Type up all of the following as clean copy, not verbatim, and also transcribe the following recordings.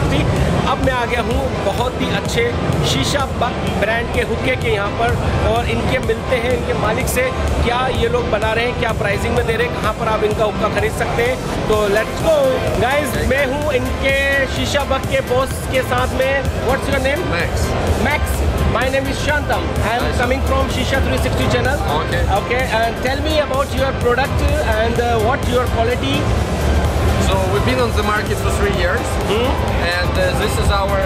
360। अब मैं आ गया हूँ बहुत ही अच्छे शीशा बक ब्रांड के हुक्के के यहाँ पर, और इनके मिलते हैं इनके मालिक से क्या ये लोग बना रहे हैं, क्या प्राइसिंग में दे रहे हैं, कहाँ पर आप इनका हुक्का खरीद सकते हैं। तो लेट्स गो गाइस, मैं हूँ इनके शीशा बक के बॉस के साथ में। What's your name? Max. Max. My name is Shantam. I am coming from Shisha 360 channel. Okay. Okay, and tell me about your product and what your quality. So we've been on the market for 3 years, and this is our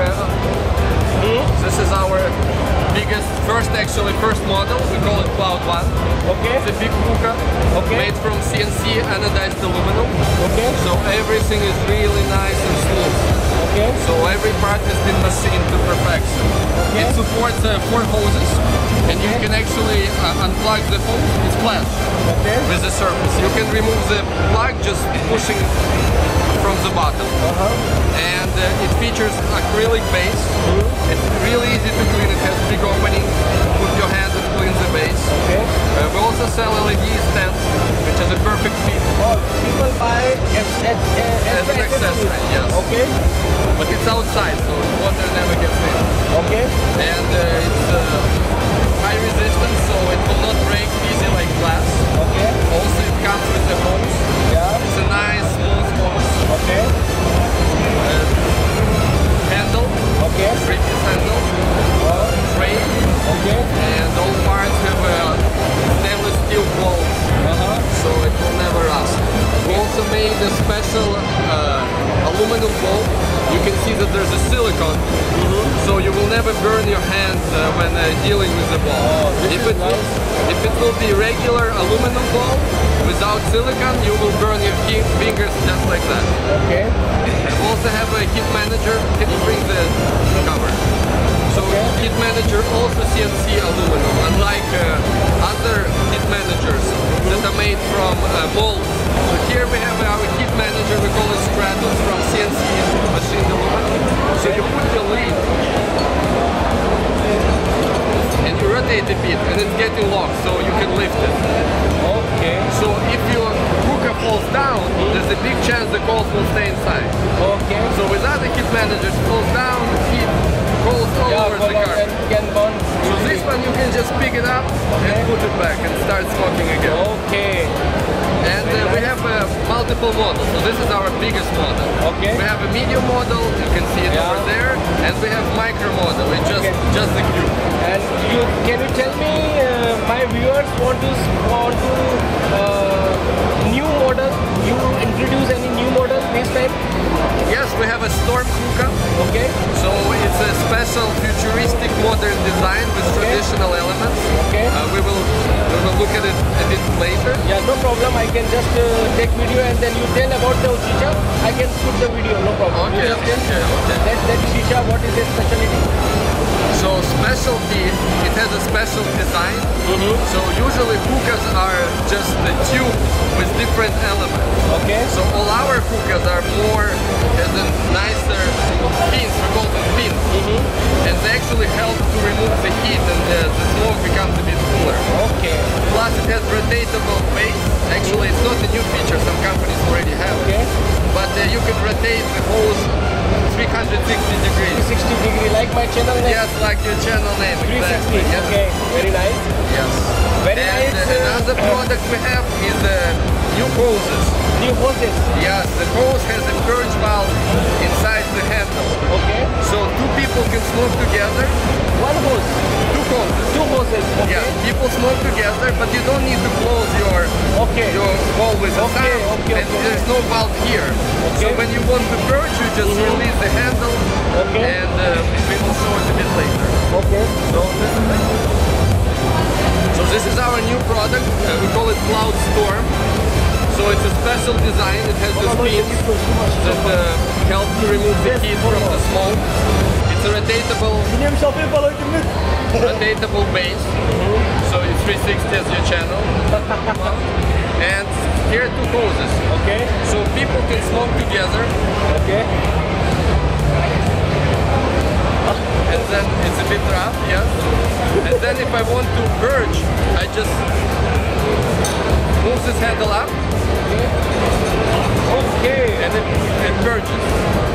biggest, first model. We call it Cloud 1. Okay. It's a big hookah, made from CNC anodized aluminum. Okay. So everything is really nice and smooth. Okay. So every part has been machined to perfection. Okay. It supports 4 hoses, and you can actually unplug the hose. It's flat with the surface. You can remove the plug just pushing from the bottom. And it features acrylic base. It's really easy to clean. It has big opening. Put your hand and clean the base. Okay. We also sell LED stands, which is a perfect fit. Oh, people buy as an accessory, yes. Okay. But it's outside, so water never gets in. Okay. And it's high resistance, so it will not break easy like glass. Okay. Also, it comes with the hose. Yeah. It's a nice smooth hose. Okay. Handle. Okay. 3-piece handle. Frame. Okay. And all parts have stainless steel bolts, so it will never rust. We also made a special aluminum bowl. You can see that there's a silicone, so you will never burn your hands when dealing with the ball. If it will be regular aluminum ball without silicone, you will burn your fingers just like that. Okay. We also have a heat manager. Can you bring the cover? So heat manager also CNC aluminum, unlike other heat managers that are made from molds. So here we have our heat manager, we call it Stratos, from CNC machined aluminum. So you put your lid and you rotate a bit and it's getting locked, so you can lift it. Okay. So if your hookah falls down, there's a big chance the coals will stay inside. Okay. So without the heat manager, it falls down, heat goes all over the car. Can burn. So this one you can just pick it up and put it back and start smoking again. Okay. And we have multiple models. So this is our biggest model. Okay. We have a medium model, you can see it over there, and we have micro model, it's just the cube. And can you tell me, my viewers want to new model? You introduce any new model this time? Yes, we have a Storm hookah. Okay. So it's a special futuristic modern design with traditional elements. Okay. We will look at it a bit later. Yeah, no problem. I can just take video and then you tell about the shisha. I can put the video, no problem. Okay, That shisha, what is its specialty? So specialty, it has a special design. So usually hookahs are just a tube with different elements. Okay. So all our hookahs are more as a nicer pins, we call them pins. And they actually help to remove the heat and the smoke becomes a bit cooler. Okay. Plus it has rotatable base. Actually it's not a new feature, some companies already have it. But you can rotate the hose 360 degrees. 360 degree, like my channel name? Yes, like your channel name. 360, exactly. Yes. Okay, very nice. Yes. Very nice. Another product we have is new hoses. New hoses? Yes, the hose has a purge valve inside the handle. Okay. So 2 people can smoke together. 1 hose? 2 hoses. 2 hoses, okay. Yeah, people smoke together, but you don't need to close your hole with the sound. And there's no valve here. So when you want to purge, you just release the handle, and we will show it a bit later. Okay. So this is our new product. We call it Cloud Storm. So it's a special design. It has the pins that help to remove the heat from the smoke. It's a rotatable base. So it's 360 as your channel. And here are 2 hoses. Okay. So people can smoke together. Okay. And then it's a bit rough, yes. And then if I want to purge, I just move this handle up. Okay. And it purges.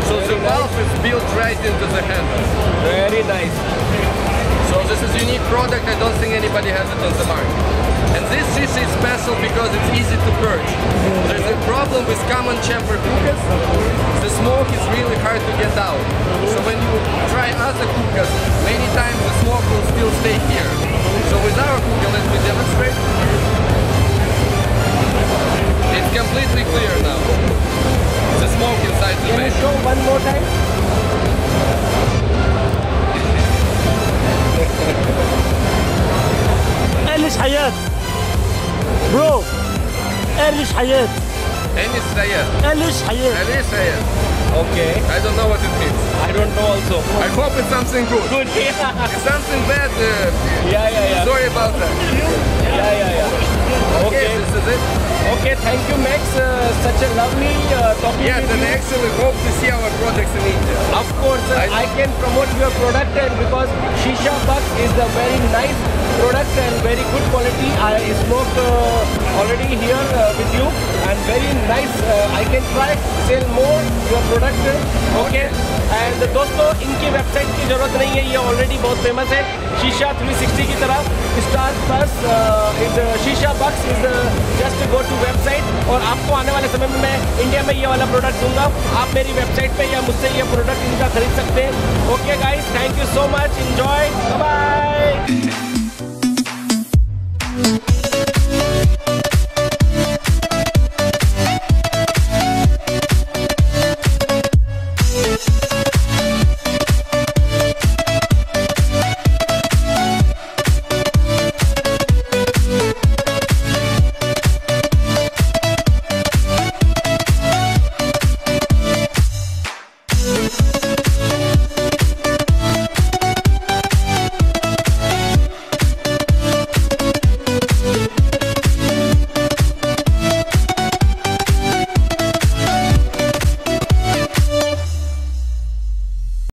So the valve is built product. I don't think anybody has it on the market. And this shisha is special because it's easy to purge. There's a problem with common chamber hookahs. The smoke is really hard to get out. So when you try other hookahs, many times the smoke will still stay here. So with our hookah, let me demonstrate. It's completely clear now. The smoke inside the Can you vape. show one more time? قلش حياة برو قلش حياة Anis Sayed. قلش حياة Anis Sayed. Okay. I don't know what it means. I don't know also. I hope it's something good. Good. Yeah. If something bad, Yeah. sorry about that. Yeah. Okay, this is it. Okay, thank you, Max. Such a lovely talking Yes, with and you. actually hope to see our products in India. Of course, I can promote your product, and because Shishabucks is a very nice product and very good quality. I smoked already here with you, and very nice. I can try sell more your product. Okay. And दोस्तों इनकी website की जरूरत नहीं है, ये already बहुत famous है शीशा 360 की तरह. Star plus is Shishabucks is just go to website. और आपको आने वाले समय में मैं इंडिया में ये वाला प्रोडक्ट दूंगा. आप मेरी वेबसाइट पे या मुझसे ये प्रोडक्ट इनका खरीद सकते हैं. Okay guys, thank you so much. Enjoy. Bye.